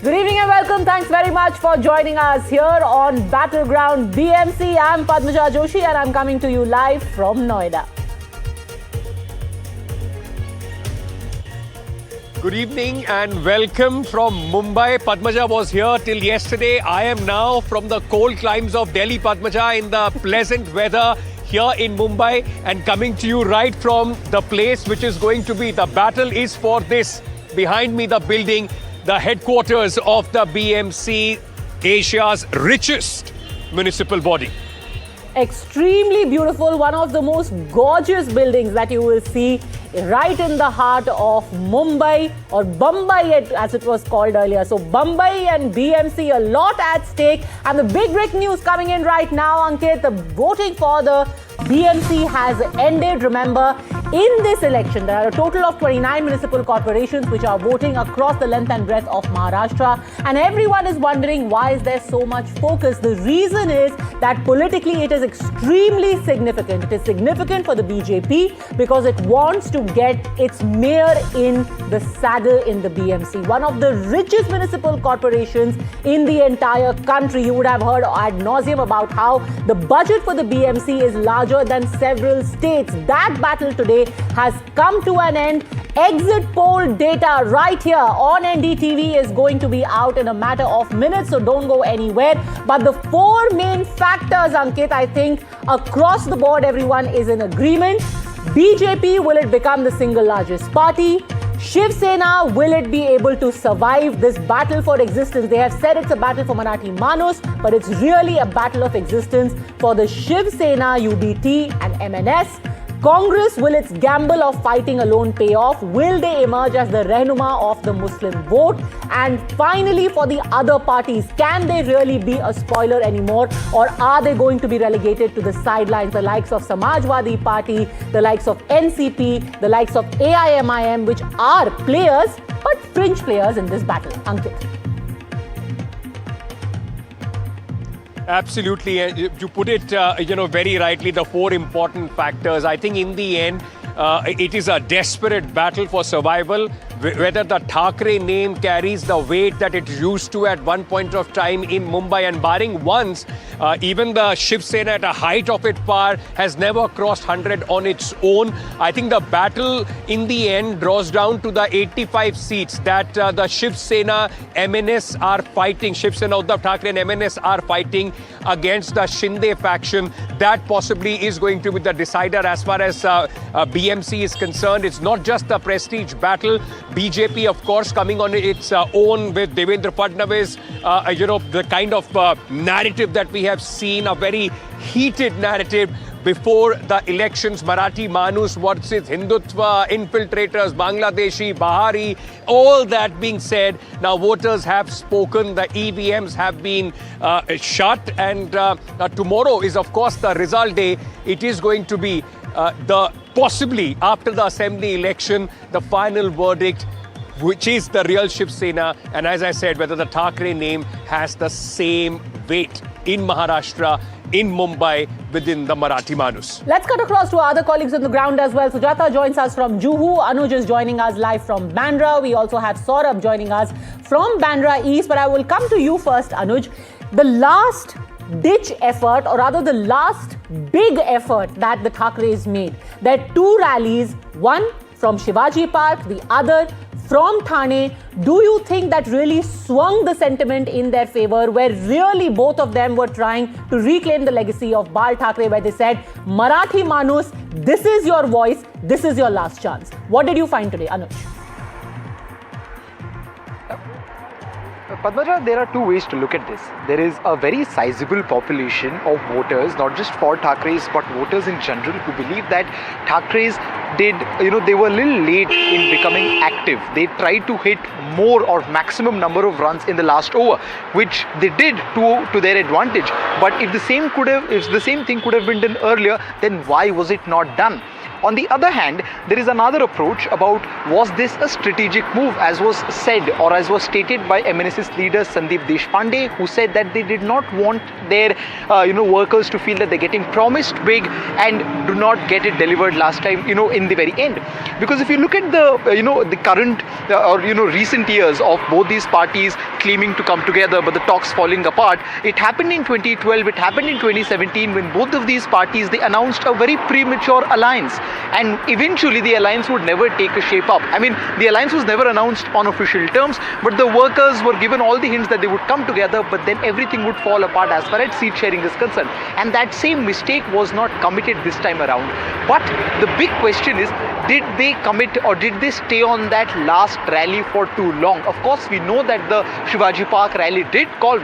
Good evening and welcome. Thanks very much for joining us here on Battleground BMC. I'm Padmaja Joshi and I'm coming to you live from Noida. Good evening and welcome from Mumbai. Padmaja was here till yesterday. I am now from the cold climes of Delhi, Padmaja, in the pleasant weather here in Mumbai and coming to you right from the place which is going to be the battle is for this. Behind me, the building, the headquarters of the BMC, Asia's richest municipal body. Extremely beautiful, one of the most gorgeous buildings that you will see right in the heart of Mumbai, or Mumbai as it was called earlier. So Mumbai and BMC, a lot at stake. And the big news coming in right now, Ankit, the voting for the BMC has ended. Remember, in this election, there are a total of 29 municipal corporations which are voting across the length and breadth of Maharashtra. And everyone is wondering, why is there so much focus? The reason is that politically it is extremely significant. It is significant for the BJP because it wants to get its mayor in the saddle in the BMC. One of the richest municipal corporations in the entire country. You would have heard ad nauseum about how the budget for the BMC is larger than several states. That battle today has come to an end. Exit poll data right here on NDTV is going to be out in a matter of minutes, so don't go anywhere. But the four main factors, Ankit, I think across the board everyone is in agreement. BJP, will it become the single largest party? Shiv Sena, will it be able to survive this battle for existence? They have said it's a battle for Marathi Manus, but it's really a battle of existence for the Shiv Sena, UBT and MNS. Congress, will its gamble of fighting alone pay off? Will they emerge as the Rehnuma of the Muslim vote? And finally, for the other parties, can they really be a spoiler anymore? Or are they going to be relegated to the sidelines? The likes of Samajwadi Party, the likes of NCP, the likes of AIMIM, which are players, but fringe players in this battle. Ankit. Absolutely. You put it, very rightly, the four important factors. I think in the end, it is a desperate battle for survival. Whether the Thackeray name carries the weight that it used to at one point of time in Mumbai, and barring once, even the Shiv Sena at a height of its power has never crossed 100 on its own. I think the battle in the end draws down to the 85 seats that the Shiv Sena MNS are fighting. Shiv Sena, Uddhav, Thackeray and MNS are fighting against the Shinde faction. That possibly is going to be the decider as far as BMC is concerned. It's not just the prestige battle. BJP, of course, coming on its own with Devendra Fadnavis, the kind of narrative that we have seen, a very heated narrative before the elections. Marathi Manus versus Hindutva, infiltrators, Bangladeshi, Bahari, all that being said, now voters have spoken, the EVMs have been shut, and tomorrow is, of course, the result day. It is going to be possibly after the assembly election, the final verdict, which is the real Shiv Sena. And as I said, whether the Thackeray name has the same weight in Maharashtra, in Mumbai, within the Marathi Manus. Let's cut across to our other colleagues on the ground as well. Sujata joins us from Juhu. Anuj is joining us live from Bandra. We also have Saurabh joining us from Bandra East. But I will come to you first, Anuj. The last ditch effort, or rather the last big effort that the Thackerays made. There are two rallies, one from Shivaji Park, the other from Thane. Do you think that really swung the sentiment in their favor, where really both of them were trying to reclaim the legacy of Bal Thackeray, where they said, Marathi Manus, this is your voice, this is your last chance. What did you find today, Anuj? Padmaja, there are two ways to look at this. There is a very sizable population of voters, not just for Thackerays, but voters in general, who believe that Thackerays they were a little late in becoming active. They tried to hit more or maximum number of runs in the last over, which they did to their advantage. But if the same thing could have been done earlier, then why was it not done? On the other hand, there is another approach about, was this a strategic move, as was said or as was stated by MNS's leader Sandeep Deshpande, who said that they did not want their workers to feel that they're getting promised big and do not get it delivered last time, in the very end. Because if you look at the current recent years of both these parties claiming to come together but the talks falling apart, it happened in 2012, it happened in 2017 when both of these parties, they announced a very premature alliance, and eventually the alliance would never take a shape up. I mean, the alliance was never announced on official terms, but the workers were given all the hints that they would come together, but then everything would fall apart as far as seat sharing is concerned. And that same mistake was not committed this time around. But the big question is, did they commit or did they stay on that last rally for too long? Of course, we know that the Shivaji Park rally did cause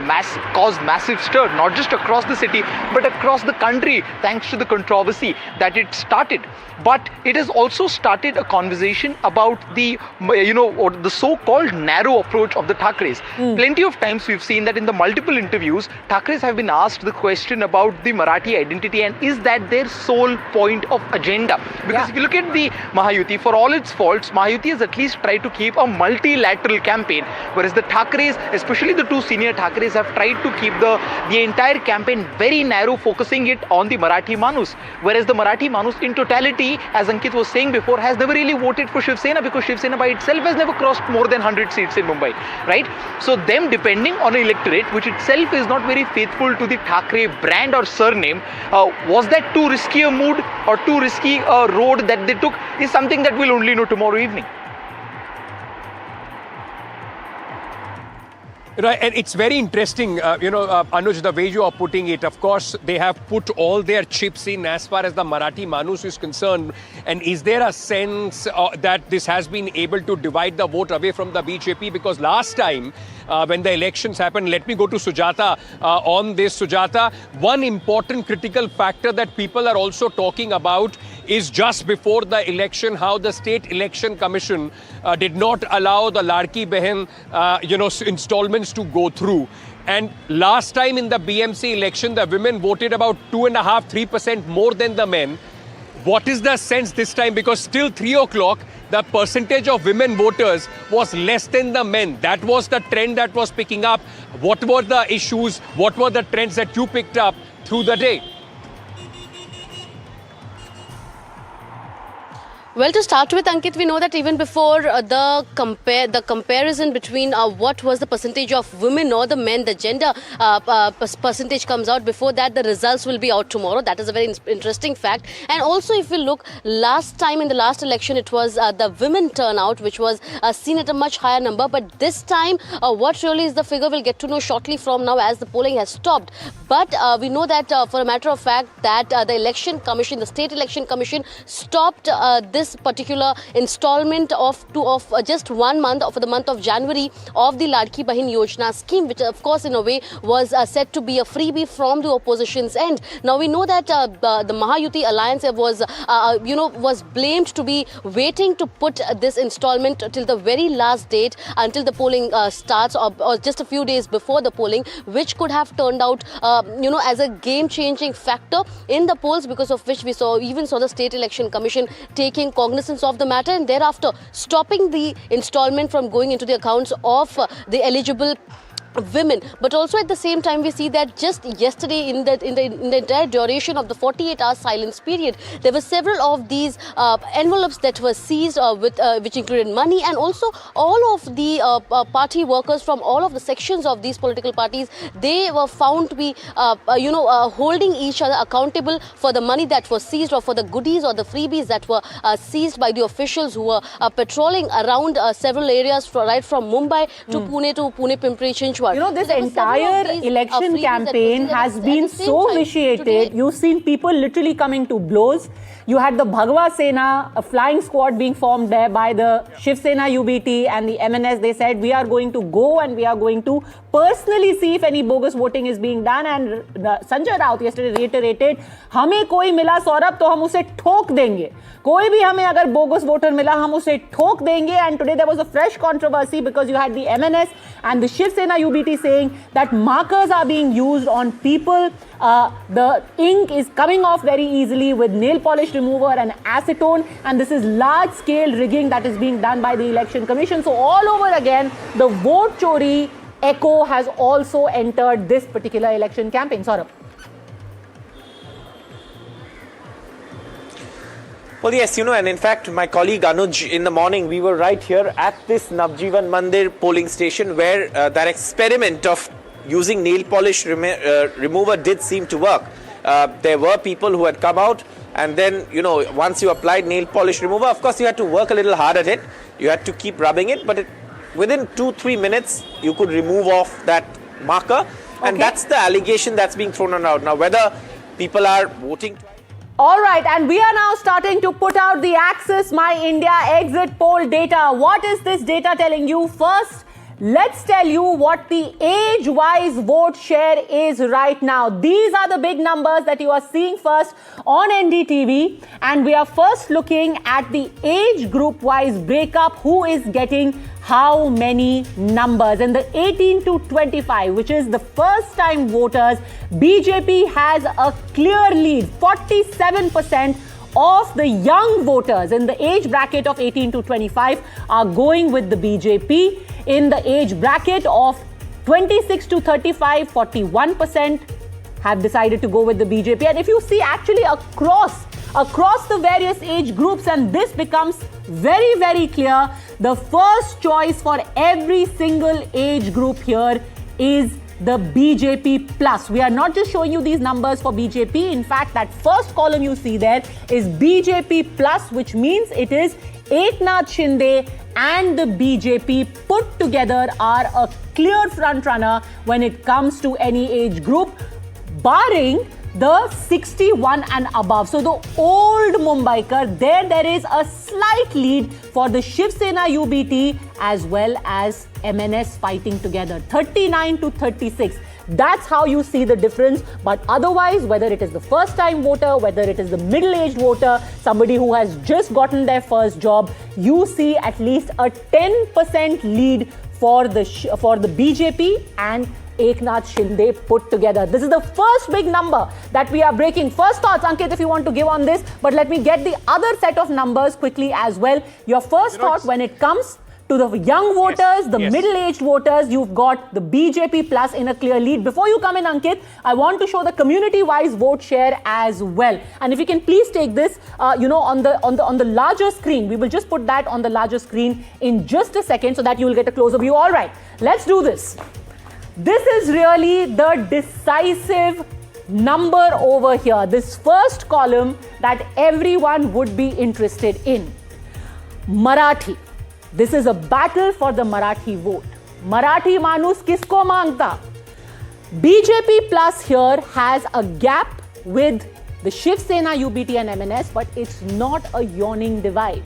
massive stir, not just across the city, but across the country, thanks to the controversy that it started. But it has also started a conversation about the, or the so-called narrow approach of the Thackerays. Plenty of times we've seen that in the multiple interviews, Thackerays have been asked the question about the Marathi identity and is that their sole point of agenda? Because if you look at the Mahayuti, for all its faults, Mahayuti has at least tried to keep a multilateral campaign, whereas the Thackerays, especially the two senior Thackerays, have tried to keep the entire campaign very narrow, focusing it on the Marathi Manus. Whereas the Marathi Manus in totality, as Ankit was saying before, has never really voted for Shiv Sena, because Shiv Sena by itself has never crossed more than 100 seats in Mumbai, right? So them depending on an electorate which itself is not very faithful to the Thackray brand or surname, was that too risky a mood or too risky a road that they took, is something that we'll only know tomorrow evening. Right, and it's very interesting, Anuj, the way you are putting it. Of course, they have put all their chips in as far as the Marathi Manus is concerned. And is there a sense that this has been able to divide the vote away from the BJP? Because last time, when the elections happened, let me go to Sujata on this. Sujata, one important critical factor that people are also talking about is just before the election, how the State Election Commission did not allow the Ladki Behan, installments to go through. And last time in the BMC election, the women voted about 2.5–3% more than the men. What is the sense this time? Because till 3 o'clock, the percentage of women voters was less than the men. That was the trend that was picking up. What were the issues? What were the trends that you picked up through the day? Well, to start with, Ankit, we know that even before the comparison between what was the percentage of women or the men, the gender percentage comes out. Before that, the results will be out tomorrow. That is a very interesting fact. And also, if you look, last time in the last election, it was the women turnout, which was seen at a much higher number. But this time, what really is the figure, we'll get to know shortly from now as the polling has stopped. But we know that for a matter of fact that the Election Commission, the State Election Commission, stopped this particular installment of just 1 month, for the month of January, of the Ladki Bahin Yojana scheme, which of course in a way was said to be a freebie from the opposition's end. Now we know that the Mahayuti alliance was blamed to be waiting to put this installment till the very last date, until the polling starts, or just a few days before the polling, which could have turned out as a game-changing factor in the polls, because of which we saw the State Election Commission taking cognizance of the matter and thereafter stopping the installment from going into the accounts of the eligible women. But also at the same time, we see that just yesterday, in the entire duration of the 48-hour silence period, there were several of these envelopes that were seized which included money, and also all of the party workers from all of the sections of these political parties, they were found to be holding each other accountable for the money that was seized, or for the goodies or the freebies that were seized by the officials who were patrolling around several areas, right from Mumbai to Pune Pimpri Chinchwad. This entire election campaign has been so vitiated. You've seen people literally coming to blows. You had the Bhagwa Sena, a flying squad being formed there by the Shiv Sena UBT and the MNS. They said, we are going to go and we are going to personally see if any bogus voting is being done. And Sanjay Raut yesterday reiterated, हमें कोई मिला सौरभ तो हम उसे ठोक देंगे. कोई भी हमें अगर bogus voter मिला हम उसे ठोक देंगे. And today there was a fresh controversy because you had the MNS and the Shiv Sena UBT UBT saying that markers are being used on people. The ink is coming off very easily with nail polish remover and acetone, and this is large-scale rigging that is being done by the Election Commission. So all over again, the vote chori echo has also entered this particular election campaign. Saurabh. Well, yes, and in fact, my colleague Anuj, in the morning, we were right here at this Navjeevan Mandir polling station where that experiment of using nail polish remover did seem to work. There were people who had come out, and then, once you applied nail polish remover, of course, you had to work a little hard at it. You had to keep rubbing it, but within 2-3 minutes, you could remove off that marker. And that's the allegation that's being thrown around. Now, whether people are voting... All right, and we are now starting to put out the Axis My India exit poll data. What is this data telling you? First, let's tell you what the age-wise vote share is right now. These are the big numbers that you are seeing first on NDTV. And we are first looking at the age group-wise breakup. Who is getting how many numbers? In the 18 to 25, which is the first-time voters, BJP has a clear lead. 47% of the young voters in the age bracket of 18 to 25 are going with the BJP. In the age bracket of 26 to 35, 41% have decided to go with the BJP. And if you see actually across the various age groups, and this becomes very, very clear, the first choice for every single age group here is the BJP plus. We are not just showing you these numbers for BJP. In fact, that first column you see there is BJP plus, which means it is Eknath Shinde and the BJP put together are a clear front runner when it comes to any age group, barring the 61 and above. So the old Mumbaikar, there is a slight lead for the Shiv Sena UBT as well as MNS fighting together, 39 to 36. That's how you see the difference. But otherwise, whether it is the first-time voter, whether it is the middle-aged voter, somebody who has just gotten their first job, you see at least a 10% lead for the BJP and Eknath Shinde put together. This is the first big number that we are breaking. First thoughts, Ankit, if you want to give on this, but let me get the other set of numbers quickly as well. Your first thought when it comes to the young voters, the middle-aged voters, you've got the BJP plus in a clear lead. Before you come in, Ankit, I want to show the community-wise vote share as well. And if you can please take this, on the larger screen. We will just put that on the larger screen in just a second so that you will get a closer view. All right, let's do this. This is really the decisive number over here. This first column that everyone would be interested in. Marathi. This is a battle for the Marathi vote. Marathi manus kisko mangta? BJP plus here has a gap with the Shiv Sena, UBT and MNS, but it's not a yawning divide.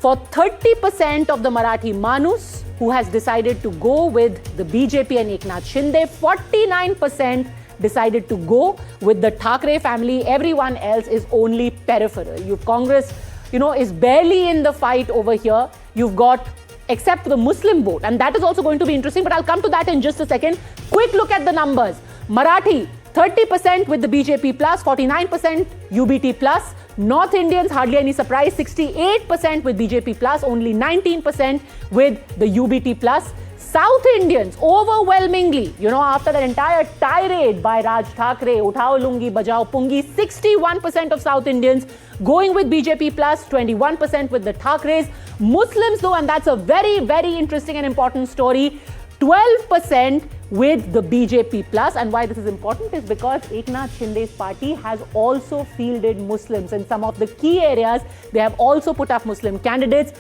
For 30% of the Marathi manus who has decided to go with the BJP and Eknath Shinde, 49% decided to go with the Thackeray family. Everyone else is only peripheral. Congress, is barely in the fight over here. You've got, except for the Muslim vote, and that is also going to be interesting, but I'll come to that in just a second. Quick look at the numbers. Marathi, 30% with the BJP plus, 49% UBT plus. North Indians, hardly any surprise, 68% with BJP plus, only 19% with the UBT plus. South Indians, overwhelmingly, after that entire tirade by Raj Thackeray, Uthao Lungi, Bajao Pungi, 61% of South Indians going with BJP plus, 21% with the Thackerays. Muslims though, and that's a very, very interesting and important story, 12% with the BJP plus. And why this is important is because Eknath Shinde's party has also fielded Muslims in some of the key areas. They have also put up Muslim candidates.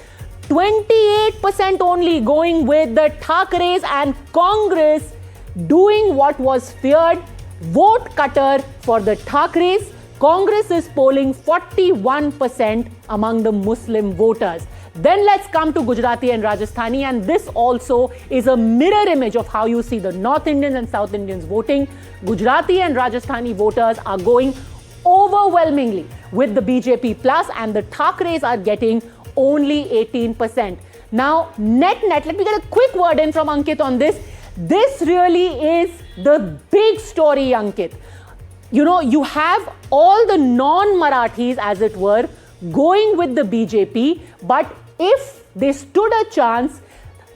28% only going with the Thackerays, and Congress doing what was feared, vote cutter for the Thackerays. Congress is polling 41% among the Muslim voters. Then let's come to Gujarati and Rajasthani, and this also is a mirror image of how you see the North Indians and South Indians voting. Gujarati and Rajasthani voters are going overwhelmingly with the BJP plus, and the Thackerays are getting only 18%. Now, net, let me get a quick word in from Ankit on this. This really is the big story, Ankit. You know, you have all the non-Marathis, as it were, going with the BJP, but if they stood a chance,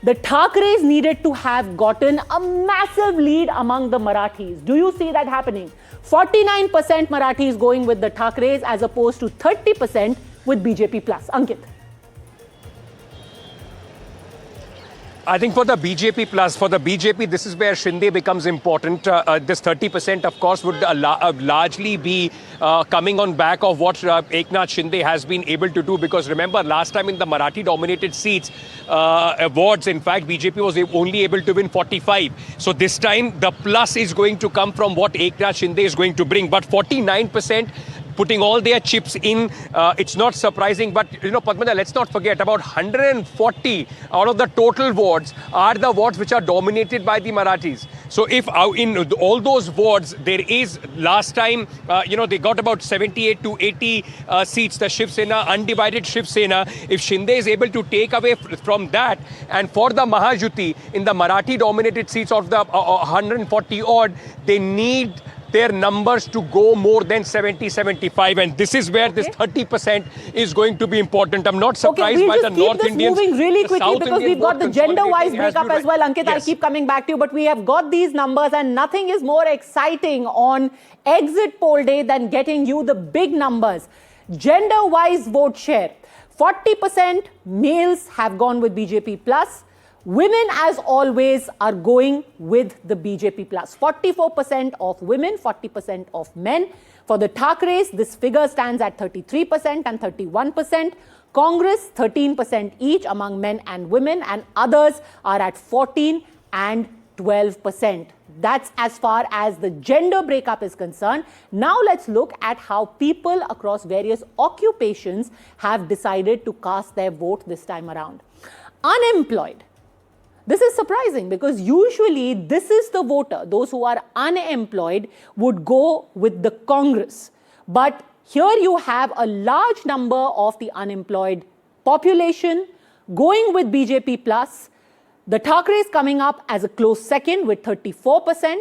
the Thackerays needed to have gotten a massive lead among the Marathis. Do you see that happening? 49% Marathis going with the Thackerays as opposed to 30% with BJP plus. Ankit. I think for the BJP plus, for the BJP, this is where Shinde becomes important. This 30%, of course, would largely be coming on back of what Eknath Shinde has been able to do. Because remember, last time in the Marathi-dominated seats, wards, in fact, BJP was only able to win 45. So this time, the plus is going to come from what Eknath Shinde is going to bring. But 49%, putting all their chips in, it's not surprising. But, you know, Padmana, let's not forget, about 140 out of the total wards are the wards which are dominated by the Marathis. So if in all those wards, there is, last time, you know, they got about 78 to 80 seats, the Shiv Sena, undivided Shiv Sena. If Shinde is able to take away from that, and for the Mahajuti, in the Marathi-dominated seats of the 140 odd, they need their numbers to go more than 70-75, and this is where this 30% is going to be important. I'm not surprised by the North Indians. Moving really quickly because we've got the gender-wise breakup as well. Ankit, yes. I'll keep coming back to you, but we have got these numbers, and nothing is more exciting on exit poll day than getting you the big numbers. Gender-wise vote share: 40% males have gone with BJP plus. Women, as always, are going with the BJP plus. 44% of women, 40% of men. For the Thackerays, this figure stands at 33% and 31%. Congress, 13% each among men and women, and others are at 14 and 12%. That's as far as the gender breakup is concerned. Now let's look at how people across various occupations have decided to cast their vote this time around. Unemployed. This is surprising because usually this is the voter. Those who are unemployed would go with the Congress. But here you have a large number of the unemployed population going with BJP plus. The Thackerays coming up as a close second with 34%.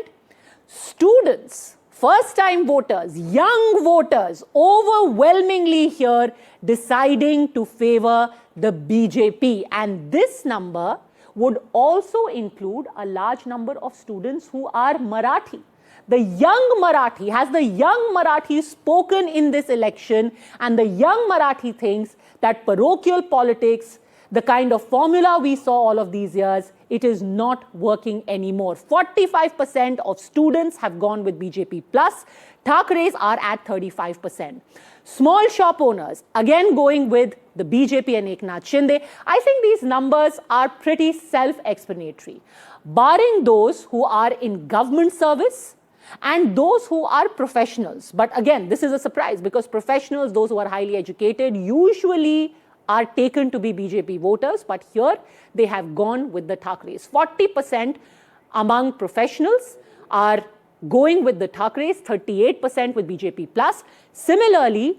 Students, first-time voters, young voters, overwhelmingly here deciding to favor the BJP. And this number would also include a large number of students who are Marathi. The young Marathi, has the young Marathi spoken in this election, and the young Marathi thinks that parochial politics, the kind of formula we saw all of these years, it is not working anymore. 45% of students have gone with BJP plus. Thackerays are at 35%. Small shop owners, again going with the BJP and Eknath Shinde. I think these numbers are pretty self-explanatory. Barring those who are in government service and those who are professionals. But again, this is a surprise because professionals, those who are highly educated, usually are taken to be BJP voters, but here they have gone with the Thackerays. 40% among professionals are going with the Thackerays, 38% with BJP plus. Similarly,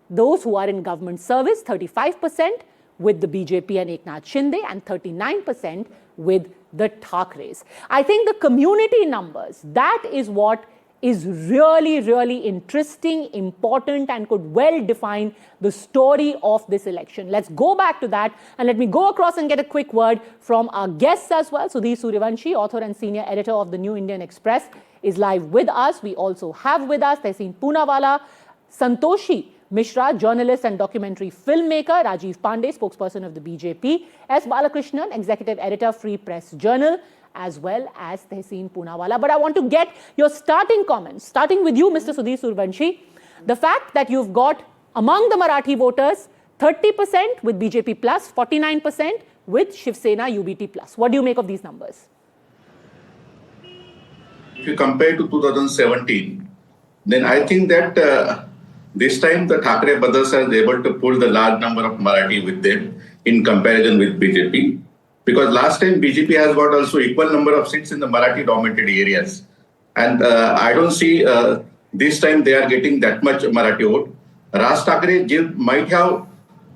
those who are in government service, 35% with the BJP and Eknath Shinde, and 39% with the Thackerays. I think the community numbers, that is what is really, really interesting, important, and could well define the story of this election. Let's go back to that, and let me go across and get a quick word from our guests as well. Sudhir Suryavanshi, author and senior editor of the New Indian Express, is live with us. We also have with us Tehseen Poonawala, Santoshi Mishra, journalist and documentary filmmaker, Rajiv Pandey, spokesperson of the BJP, S. Balakrishnan, executive editor, Free Press Journal, as well as Tehseen Poonawala. But I want to get your starting comments, starting with you, Mr. Sudhir Suryavanshi. The fact that you've got among the Marathi voters 30% with BJP plus, 49% with Shiv Sena UBT plus. What do you make of these numbers? If you compare to 2017, then I think that this time the Thackray brothers are able to pull the large number of Marathi with them in comparison with BJP. Because last time BJP has got also equal number of seats in the Marathi-dominated areas. And I don't see this time they are getting that much Marathi vote. Raj Thackray might have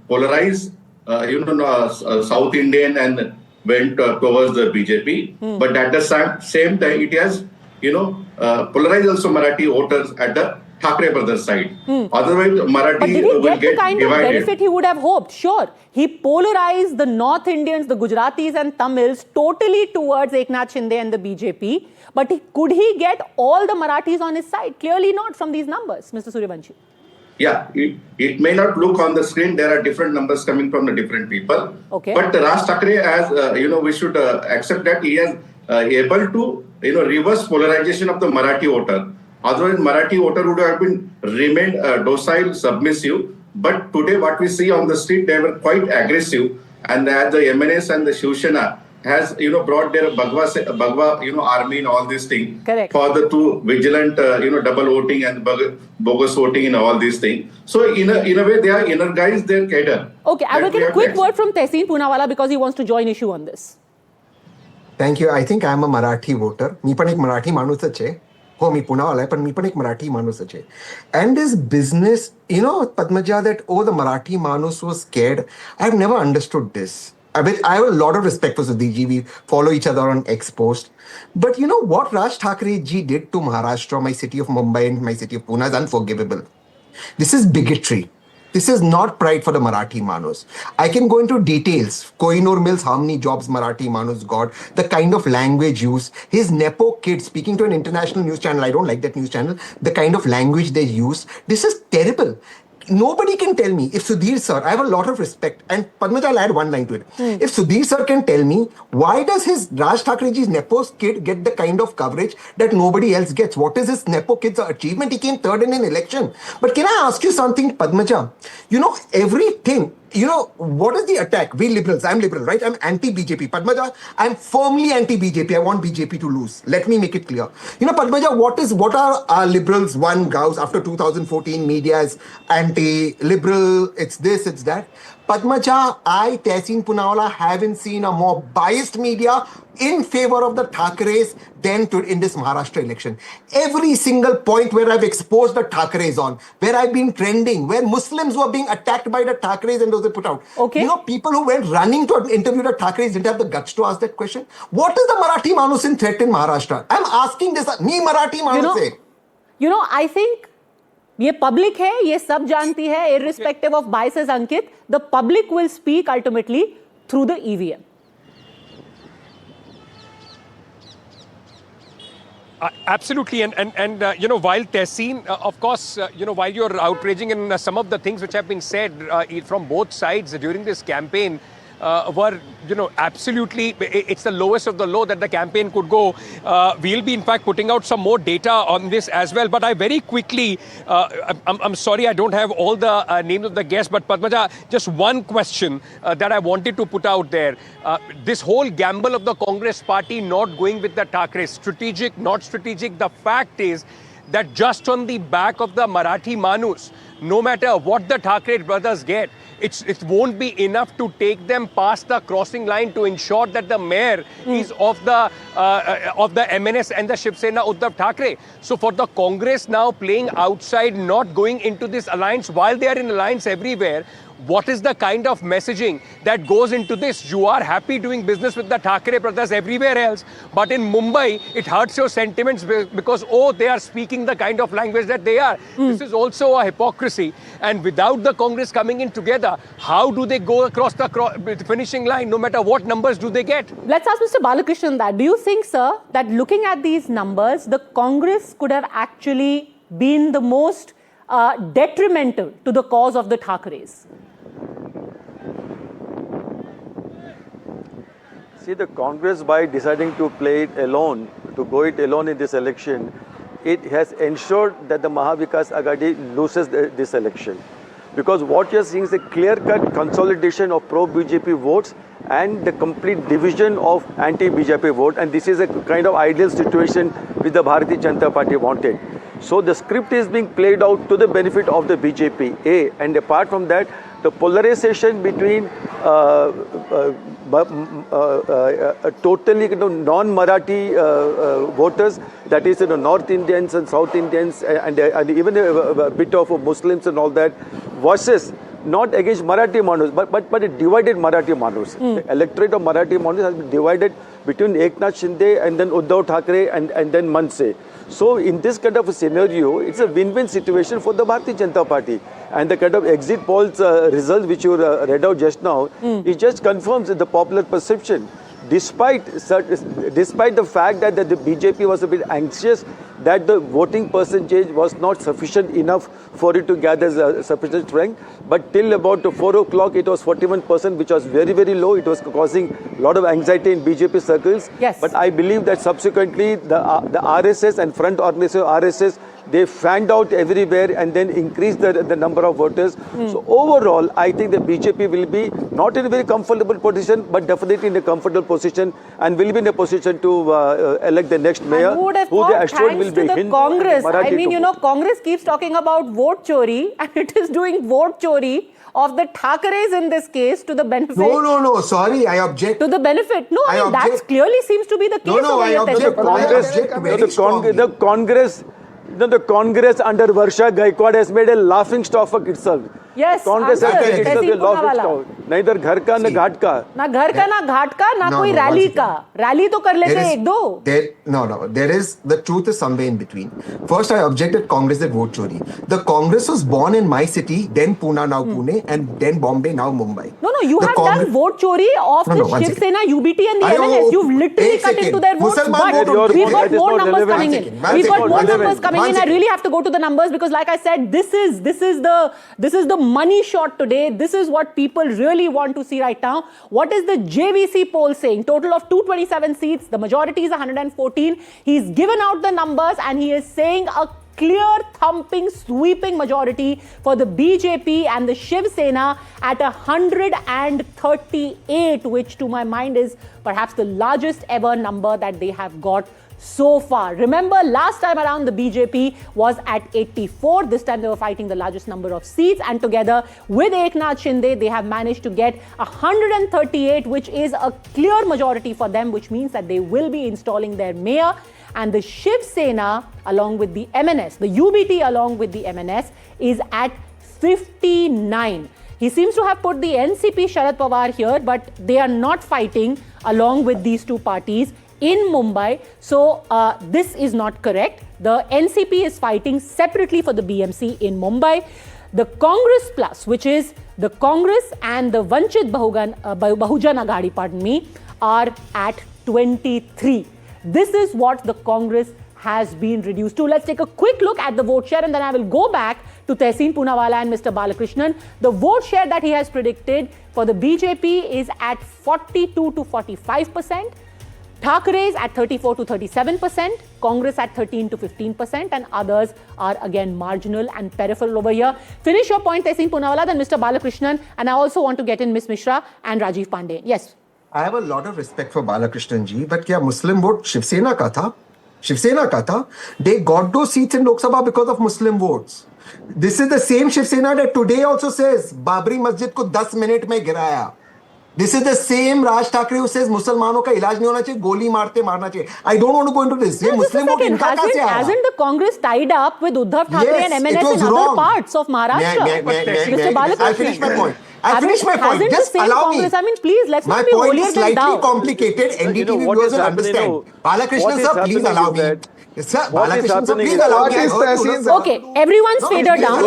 polarized, South Indian and went towards the BJP. But at the same time, it has, polarized also Marathi voters at the Thackray brothers side. Otherwise, Marathi But did he will get get the kind divided. of benefit he would have hoped? Sure. He polarized the North Indians, the Gujaratis and Tamils totally towards Eknath Shinde and the BJP. But could he get all the Marathis on his side? Clearly not from these numbers, Mr. Suryavanshi. Yeah, it may not look on the screen. There are different numbers coming from the different people. Okay. But Raj Thackeray, as we should accept that he is able to reverse polarization of the Marathi voter. Otherwise, Marathi voter would have been remained docile, submissive. But today, what we see on the street, they were quite aggressive. And as the MNS and the Shiv Sena has brought their Bhagwa army and all these things. Correct. For the two vigilant double voting and bogus voting and all these things. So in a way they are energized their cadre. Okay, I will get a quick word from Tehseen Poonawala because he wants to join issue on this. Thank you. I think I am a Marathi voter. मी पण एक मराठी माणूसच आहे. हो मी पुण्यावाला आहे पण मी पण एक मराठी माणूसच आहे. And this business, Padmaja, that the Marathi manus was scared. I've never understood this. I have a lot of respect for Sudhirji. We follow each other on X post. But what Raj Thackeray ji did to Maharashtra, my city of Mumbai and my city of Pune, is unforgivable. This is bigotry. This is not pride for the Marathi Manus. I can go into details. Kohinoor Mills, how many jobs Marathi Manus got, the kind of language used, his Nepo kids speaking to an international news channel. I don't like that news channel. The kind of language they use. This is terrible. Nobody can tell me, if Sudhir sir, I have a lot of respect, and Padmaja, I'll add one line to it. If Sudhir sir can tell me, why does his Raj Thackerayji's Nepo's kid get the kind of coverage that nobody else gets? What is his Nepo kid's achievement? He came third in an election. But can I ask you something, Padmaja? Everything, what is the attack? We liberals, I'm liberal, right? I'm anti-BJP. Padmaja, I'm firmly anti-BJP. I want BJP to lose. Let me make it clear. Padmaja, what are our liberals, gaus after 2014 media is anti-liberal, it's this, it's that. Padmaja, I, Tehseen Poonawala, haven't seen a more biased media in favor of the Thackerays than in this Maharashtra election. Every single point where I've exposed the Thackerays on, where I've been trending, where Muslims were being attacked by the Thackerays and those they put out. Okay. People who went running to interview the Thackerays didn't have the guts to ask that question. What is the Marathi Manus in threat in Maharashtra? I'm asking this. Me Marathi Manus hai. I think ये public है, ये सब जानती है, irrespective of biases, Ankit. The public will speak ultimately through the EVM. Absolutely, and while Tehseen, of course, while you're outraging in some of the things which have been said from both sides during this campaign, were, absolutely, it's the lowest of the low that the campaign could go. We'll be, in fact, putting out some more data on this as well. But I very quickly, I'm sorry I don't have all the names of the guests, but Padmaja, just one question that I wanted to put out there. This whole gamble of the Congress party not going with the Thackerays, strategic, not strategic, the fact is that just on the back of the Marathi Manus, no matter what the Thackray brothers get, it won't be enough to take them past the crossing line to ensure that the mayor is of the MNS and the Shiv Sena Uddhav Thackeray. So for the Congress now playing outside, not going into this alliance while they are in alliance everywhere, what is the kind of messaging that goes into this? You are happy doing business with the Thackray brothers everywhere else, but in Mumbai, it hurts your sentiments because, they are speaking the kind of language that they are. This is also a hypocrisy. And without the Congress coming in together, how do they go across the finishing line, no matter what numbers do they get? Let's ask Mr. Balakrishnan that. Do you think, sir, that looking at these numbers, the Congress could have actually been the most detrimental to the cause of the Thackerays? See, the Congress, by deciding to play it alone, to go it alone in this election, it has ensured that the Mahavikas Aghadi loses this election. Because what you're seeing is a clear-cut consolidation of pro-BJP votes and the complete division of anti-BJP vote. And this is a kind of ideal situation which the Bharatiya Janata Party wanted. So the script is being played out to the benefit of the BJP. And apart from that, the polarization between totally non-Marathi voters, that is North Indians and South Indians and even a bit of Muslims and all that, versus not against Marathi Manus, but a divided Marathi Manus. The electorate of Marathi Manus has been divided between Eknath Shinde and then Uddhav Thackeray and then Manse. So in this kind of a scenario, it's a win-win situation for the Bharatiya Janata Party. And the kind of exit polls results which you read out just now, it just confirms the popular perception. Despite the fact that the BJP was a bit anxious that the voting percentage was not sufficient enough for it to gather sufficient strength, but till about 4 o'clock it was 41%, which was very, very low. It was causing a lot of anxiety in BJP circles. Yes. But I believe that subsequently the RSS and front organization of RSS, they fanned out everywhere and then increased the number of voters. So overall, I think the BJP will be not in a very comfortable position, but definitely in a comfortable position and will be in a position to elect the next mayor, who they assured will be the Congress. I mean, you know, Congress keeps talking about vote chori, and it is doing vote chori of the Thackerays in this case to the benefit. No. Sorry, I object. To the benefit. No, I mean, that clearly seems to be the case. No, I object. The Congress under Varsha Gaikwad has made a laughing stock of itself. Yes, Congress has made itself a laughing stock. Neither घर का न घाट का. ना घर का ना घाट का ना कोई रैली का. Rally तो कर लेते एक दो. No. There is, the truth is somewhere in between. First, I objected Congress at vote chori. The Congress was born in my city, then Pune, now Pune, and then Bombay, now Mumbai. No, you have done vote chori of the Shiv Sena, UBT and the MNS. You've literally cut into their votes. But we've got more numbers coming in. We've got more numbers coming in. I really have to go to the numbers because, like I said, this is the money shot today. This is what people really want to see right now. What is the JVC poll saying? Total of 227 seats. The majority is 114. He's given out the numbers and he is saying a clear, thumping, sweeping majority for the BJP and the Shiv Sena at 138, which to my mind is perhaps the largest ever number that they have got so far. Remember, last time around the BJP was at 84. This time they were fighting the largest number of seats, and together with Eknath Shinde, they have managed to get 138, which is a clear majority for them, which means that they will be installing their mayor. And the Shiv Sena, along with the MNS, the UBT along with the MNS, is at 59. He seems to have put the NCP Sharad Pawar here, but they are not fighting along with these two parties in Mumbai. So this is not correct. The NCP is fighting separately for the BMC in Mumbai. The Congress Plus, which is the Congress and the Vanchit Bahujan Aghadi, are at 23. This is what the Congress has been reduced to. Let's take a quick look at the vote share and then I will go back to Tehseen Poonawalla and Mr. Balakrishnan. The vote share that he has predicted for the BJP is at 42 to 45%. Thackerays at 34 to 37%, Congress at 13 to 15%, and others are again marginal and peripheral over here. Finish your point, Tehseen Poonawalla, then Mr. Balakrishnan, and I also want to get in Ms. Mishra and Rajiv Pandey. Yes. I have a lot of respect for Balakrishnan ji, but kya Muslim vote Shiv Sena ka tha? Shiv Sena ka tha? They got those seats in Lok Sabha because of Muslim votes. This is the same Shiv Sena that today also says Babri Masjid ko 10 minute mein giraya. This is the same Raj Thackeray who says Musalmanों का इलाज नहीं होना चाहिए, गोली मारते मारना चाहिए. I don't want to go into this. No, Muslim vote hasn't the Congress tied up with Uddhav Thackeray and MNS in other parts of Maharashtra? Mr. Balakrishnan, I finished my point. Just allow me. I mean, please, let's not be holier than thou. My point is slightly complicated. NDTV viewers will understand. Balakrishnan sir, please allow me. Sir, Balakrishnan sir, please allow me. Okay, everyone's fader down.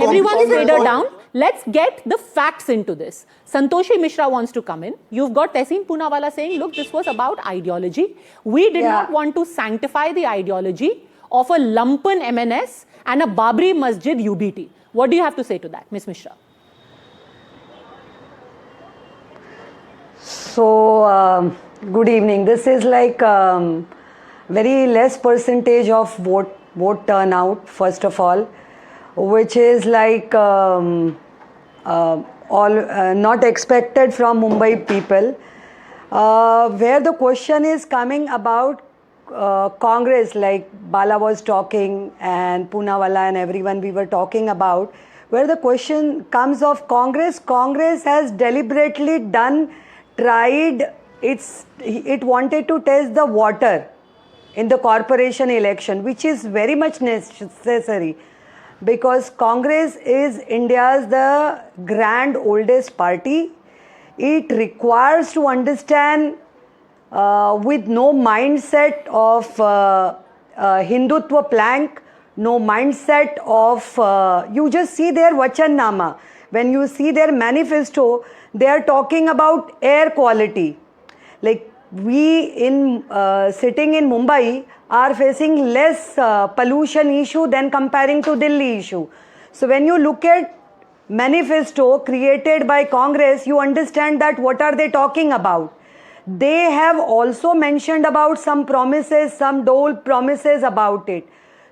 Everyone's fader down. Let's get the facts into this. Santoshi Mishra wants to come in. You've got Tehseen Poonawalla saying, look, this was about ideology. We did not want to sanctify the ideology of a lumpen MNS and a Babri Masjid UBT. What do you have to say to that, Ms. Mishra? So, good evening. This is like very less percentage of vote turnout, first of all, which is like not expected from Mumbai people. Where the question is coming about Congress, like Bala was talking and Poonawalla and everyone we were talking about, where the question comes of Congress has deliberately tried, it wanted to test the water in the corporation election, which is very much necessary. because Congress is India's the grand oldest party. It requires to understand with no mindset of Hindutva plank, no mindset of, you just see their Vachannama. When you see their manifesto, they are talking about air quality. Like we in sitting in Mumbai are facing less pollution issue than comparing to Delhi issue. So when you look at manifesto created by Congress, you understand that what are they talking about. They have also mentioned about some promises, some dole promises about it.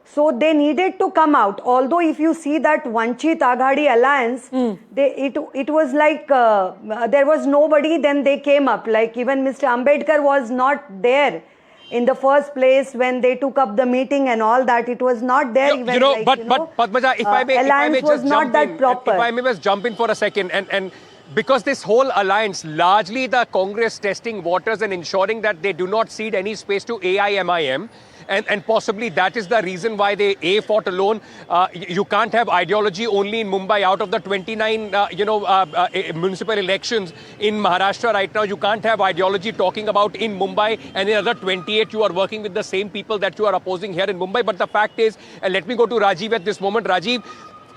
So they needed to come out. Although if you see that Vanchit Aghadi alliance, it was like there was nobody, then they came up. Like even Mr. Ambedkar was not there in the first place when they took up the meeting and all that. It was not there. But Padmaja, if I may just jump in, proper. if I may just jump in for a second, and because this whole alliance, largely the Congress testing waters and ensuring that they do not cede any space to AIMIM. And possibly that is the reason why they fought alone. You can't have ideology only in Mumbai. Out of the 29 municipal elections in Maharashtra right now, you can't have ideology talking about in Mumbai, and in other 28 you are working with the same people that you are opposing here in Mumbai. But the fact is, let me go to Rajiv at this moment. Rajiv,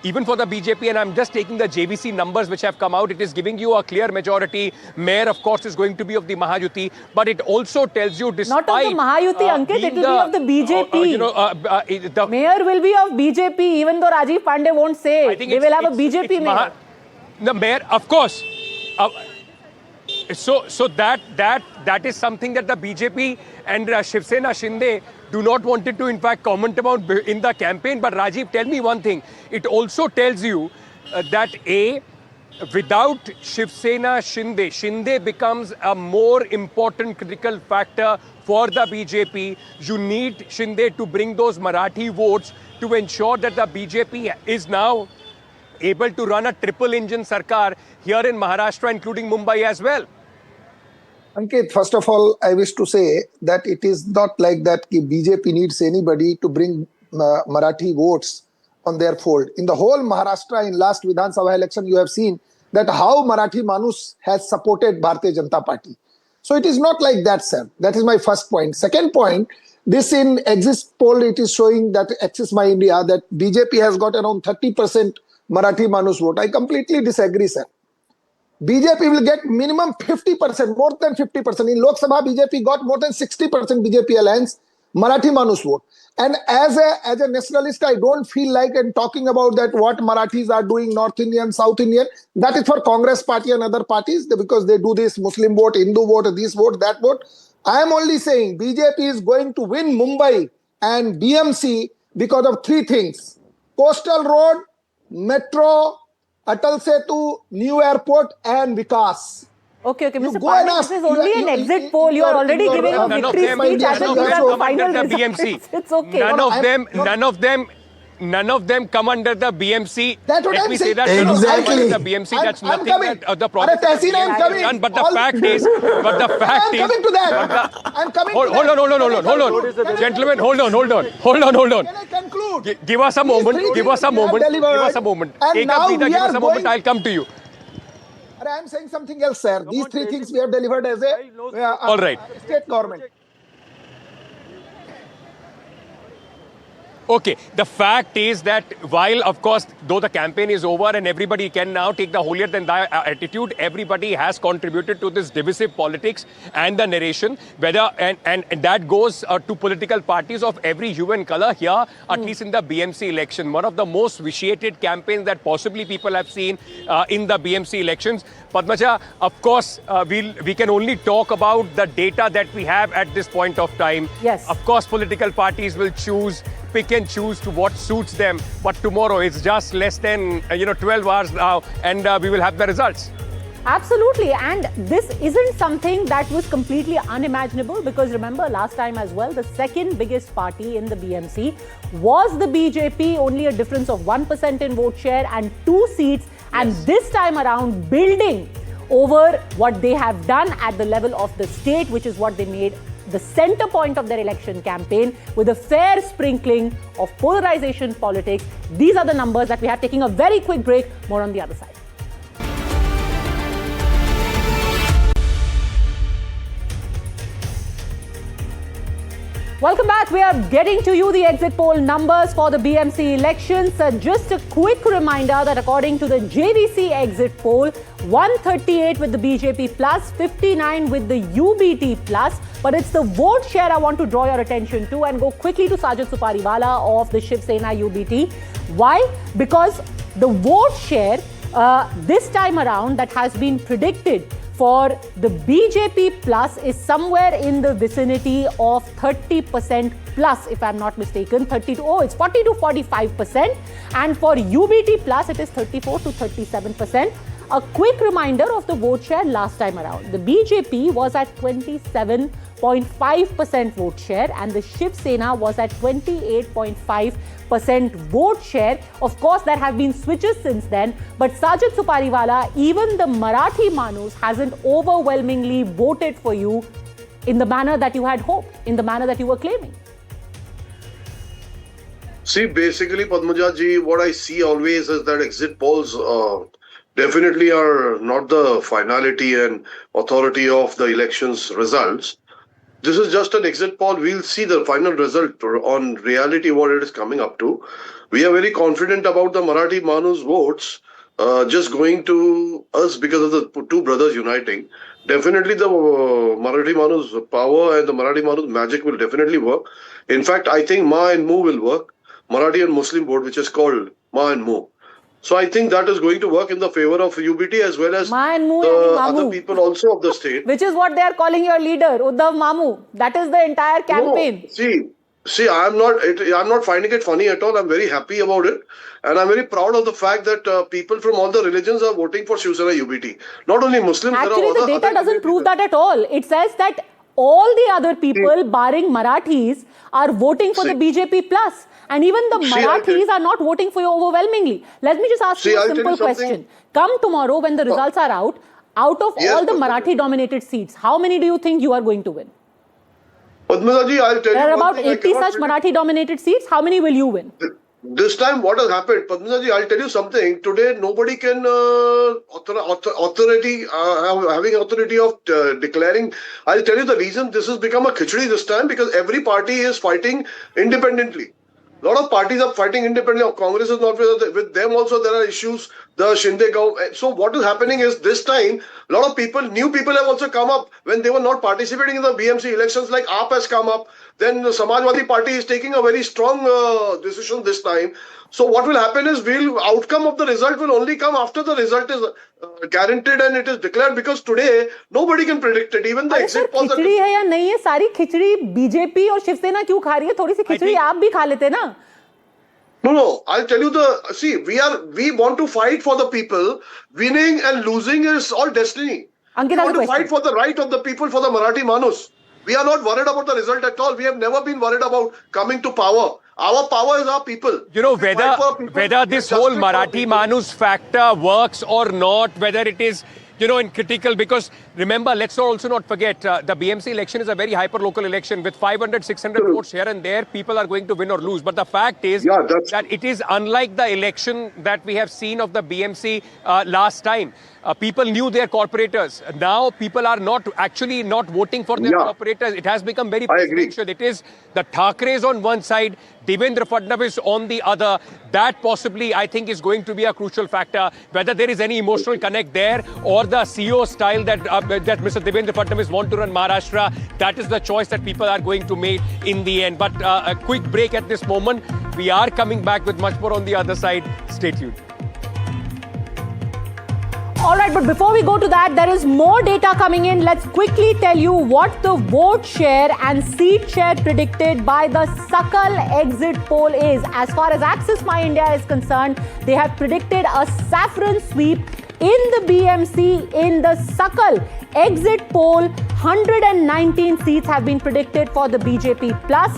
even for the BJP, and I'm just taking the JVC numbers which have come out, it is giving you a clear majority. Mayor, of course, is going to be of the Mahayuti, but it also tells you despite... Not of the Mahayuti, Ankit, it will be of the BJP. The mayor will be of BJP, even though Rajiv Pandey won't say. They will have a BJP mayor. The mayor, of course. So that is something that the BJP and Shiv Sena Shinde do not want it to in fact comment about in the campaign. But Rajiv, tell me one thing. It also tells you that without Shiv Sena Shinde becomes a more important critical factor for the BJP. You need Shinde to bring those Marathi votes to ensure that the BJP is now able to run a triple engine sarkar here in Maharashtra, including Mumbai as well. Ankit, first of all, I wish to say that it is not like that BJP needs anybody to bring Marathi votes on their fold. In the whole Maharashtra, in last Vidhan Sabha election, you have seen that how Marathi Manus has supported Bharatiya Janata Party. So it is not like that, sir. That is my first point. Second point, this in exit poll, it is showing that Axis My India, that BJP has got around 30% Marathi Manus vote. I completely disagree, sir. BJP will get minimum 50%, more than 50%. In Lok Sabha, BJP got more than 60% BJP alliance Marathi Manus vote. And as a nationalist, I don't feel like and talking about that what Marathis are doing, North Indian, South Indian. That is for Congress party and other parties because they do this Muslim vote, Hindu vote, this vote, that vote. I am only saying BJP is going to win Mumbai and BMC because of three things: Coastal Road, Metro, Atal Setu, New Airport and Vikas. Okay, Mr. Pandey, this is only an exit poll. You are already giving a victory speech as if these are the final results. It's okay. None of them come under the BMC. That's what Let I'm me saying. say that Exactly. the BMC. That's I'm nothing coming. that the problem. I'm coming. But the fact is, I'm coming to that. I'm coming to that. Hold on. Gentlemen, hold on. Can I conclude? Give us a moment. Give us a moment. And Take now a breather. we Give are us a moment. going- I'll come to you. I am saying something else, sir. These three things we have delivered as a All right. state government. Okay, the fact is that while, of course, though the campaign is over and everybody can now take the holier than thou attitude, everybody has contributed to this divisive politics and the narration, whether and that goes to political parties of every hue and color here, at least in the BMC election. One of the most vitiated campaigns that possibly people have seen in the BMC elections. Padmaja, of course, we can only talk about the data that we have at this point of time. Yes. Of course, political parties will pick and choose to what suits them. But tomorrow it's just less than 12 hours now, and we will have the results. Absolutely, and this isn't something that was completely unimaginable because remember last time as well, the second biggest party in the BMC was the BJP, only a difference of 1% in vote share and 2 seats, and this time around building over what they have done at the level of the state, which is what they made the center point of their election campaign with a fair sprinkling of polarization politics. These are the numbers that we have. Taking a very quick break. More on the other side. Welcome back. We are getting to you the exit poll numbers for the BMC elections. Just a quick reminder that according to the JVC exit poll, 138 with the BJP plus, 59 with the UBT plus. But it's the vote share I want to draw your attention to and go quickly to Sajid Supariwala of the Shiv Sena UBT. Why? Because the vote share this time around that has been predicted for the BJP plus is somewhere in the vicinity of 30% plus, if I'm not mistaken. It's 40 to 45%. And for UBT plus, it is 34 to 37%. A quick reminder of the vote share last time around. The BJP was at 27.5% vote share and the Shiv Sena was at 28.5% vote share. Of course, there have been switches since then, but Sajid Supariwala, even the Marathi Manus hasn't overwhelmingly voted for you in the manner that you had hoped, in the manner that you were claiming. See, basically, Padmaja ji, what I see always is that exit polls definitely are not the finality and authority of the elections results. This is just an exit poll. We'll see the final result on reality, what it is coming up to. We are very confident about the Marathi Manus votes just going to us because of the two brothers uniting. Definitely the Marathi Manus power and the Marathi Manus magic will definitely work. In fact, I think Ma and Mu will work. Marathi and Muslim vote, which is called Ma and Mu. So I think that is going to work in the favor of UBT as well as the other people also of the state. Which is what they are calling your leader, Uddhav Mamu. That is the entire campaign. No, see, I'm not finding it funny at all. I'm very happy about it. And I'm very proud of the fact that people from all the religions are voting for Shiv Sena UBT. Not only Muslims, actually, the data doesn't prove that at all. It says that all the other people, barring Marathis, are voting for the BJP plus. And even the Marathis are not voting for you overwhelmingly. Let me just ask you a simple question. Come tomorrow when the results are out of all the Marathi-dominated seats, how many do you think you are going to win? Padmaji, I'll tell you there are about 80 such Marathi-dominated seats. How many will you win? This time, what has happened, Padmaji, I'll tell you something. Today, nobody can having authority of declaring. I'll tell you the reason this has become a khichdi this time, because every party is fighting independently. A lot of parties are fighting independently. Congress is not with them. Also, there are issues. The Shinde government. So what is happening is this time, a lot of people, new people have also come up when they were not participating in the BMC elections. Like AAP has come up. Then the Samajwadi Party is taking a very strong decision this time. So what will happen is, outcome of the result will only come after the result is guaranteed and it is declared, because today nobody can predict it. Even the exit polls. खिचड़ी है या नहीं है, सारी खिचड़ी BJP और शिवसेना क्यों खा रही है? थोड़ी सी खिचड़ी आप भी खा लेते ना? No, I'll tell you we want to fight for the people. Winning and losing is all destiny. We want to fight for the right of the people, for the Marathi Manus. We are not worried about the result at all. We have never been worried about coming to power. Our power is our people. You know, whether this whole Marathi Manus factor works or not, whether it is, in critical, because remember, let's also not forget, the BMC election is a very hyper-local election with 500, 600 votes here and there. People are going to win or lose. But the fact is that it is unlike the election that we have seen of the BMC last time. People knew their corporators. Now people are not voting for their corporators. It has become very presidential. It is the Thackerays on one side, Devendra Fadnavis on the other. That possibly, I think, is going to be a crucial factor. Whether there is any emotional connect there or the CEO style that Mr. Devendra Fadnavis want to run Maharashtra, that is the choice that people are going to make in the end. But a quick break at this moment. We are coming back with much more on the other side. Stay tuned. All right, but before we go to that, there is more data coming in. Let's quickly tell you what the vote share and seat share predicted by the Sakal exit poll is. As far as Access My India is concerned, they have predicted a Saffron sweep in the BMC in the Sakal exit poll. 119 seats have been predicted for the BJP plus.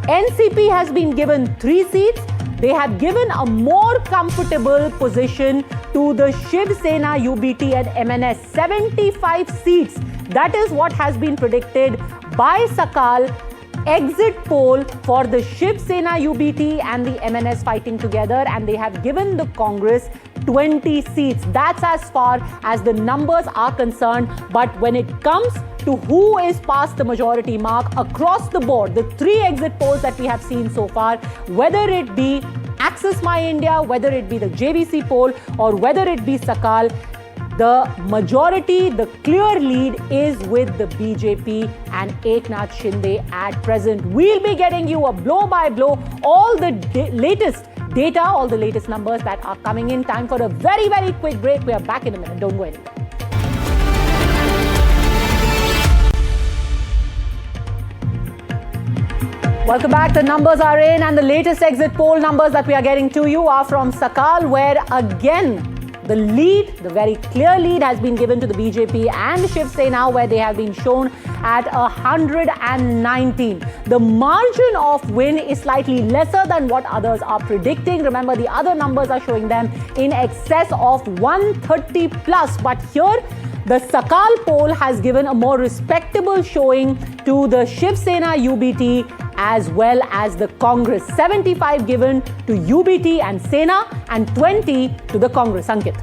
NCP has been given 3 seats. they have given a more comfortable position to the Shiv Sena, UBT and MNS. 75 seats. That is what has been predicted by Sakal. Exit poll for the Shiv Sena, UBT and the MNS fighting together, and they have given the Congress 20 seats. That's as far as the numbers are concerned. But when it comes to who is past the majority mark across the board, the 3 exit polls that we have seen so far, whether it be Access My India, whether it be the JVC poll, or whether it be Sakal, the majority, the clear lead is with the BJP and Eknath Shinde at present. We'll be getting you a blow-by-blow, all the latest data, all the latest numbers that are coming in. Time for a very, very quick break. We are back in a minute. Don't go anywhere. Welcome back. The numbers are in, and the latest exit poll numbers that we are getting to you are from Sakal, where again, the lead, the very clear lead, has been given to the BJP and Shiv Sena, where they have been shown at 119. The margin of win is slightly lesser than what others are predicting. Remember, the other numbers are showing them in excess of 130 plus. But here, the Sakal poll has given a more respectable showing to the Shiv Sena, UBT, as well as the Congress. 75 given to UBT and Sena and 20 to the Congress. Ankit.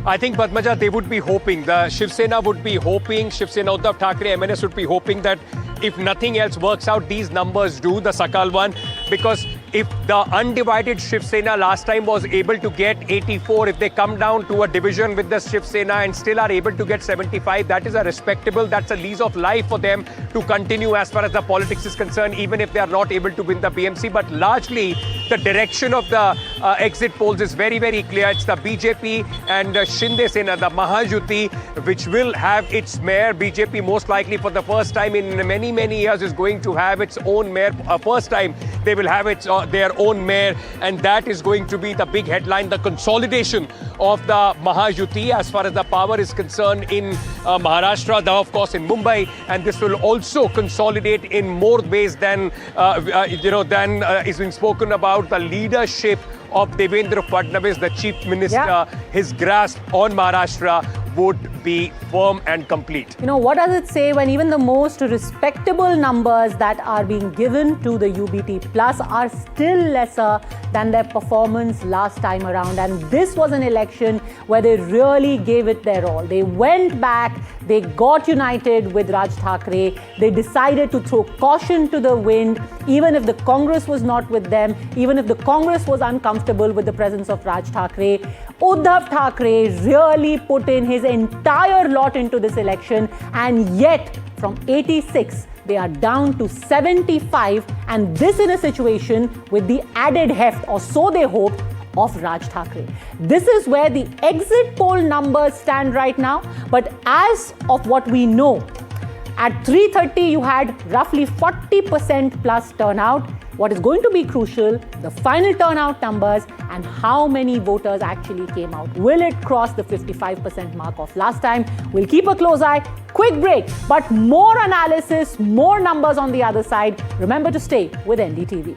I think, Padmaja, they would be hoping, the Shiv Sena would be hoping, Shiv Sena, Uddhav, Thackeray, MNS would be hoping that if nothing else works out, these numbers do, the Sakal one, because if the undivided Shiv Sena last time was able to get 84, if they come down to a division with the Shiv Sena and still are able to get 75, that is a respectable, that's a lease of life for them to continue as far as the politics is concerned, even if they are not able to win the BMC. But largely, the direction of the exit polls is very, very clear. It's the BJP and Shinde Sena, the Mahajuti, which will have its mayor. BJP most likely for the first time in many, many years is going to have its own mayor. First time they will have their own mayor, and that is going to be the big headline, the consolidation of the Mahajuti as far as the power is concerned in Maharashtra, though of course in Mumbai, and this will also consolidate in more ways than is being spoken about. The leadership of Devendra Fadnavis, the Chief Minister, his grasp on Maharashtra would be firm and complete. You know, what does it say when even the most respectable numbers that are being given to the UBT Plus are still lesser than their performance last time around? And this was an election where they really gave it their all. They went back, they got united with Raj Thackeray, they decided to throw caution to the wind, even if the Congress was not with them, even if the Congress was uncomfortable with the presence of Raj Thackeray. Uddhav Thackeray really put in his entire lot into this election, and yet from 86 they are down to 75, and this in a situation with the added heft, or so they hope, of Raj Thackeray. This is where the exit poll numbers stand right now, but as of what we know, at 3:30 you had roughly 40% plus turnout. What is going to be crucial, the final turnout numbers and how many voters actually came out. Will it cross the 55% mark of last time? We'll keep a close eye. Quick break, but more analysis, more numbers on the other side. Remember to stay with NDTV.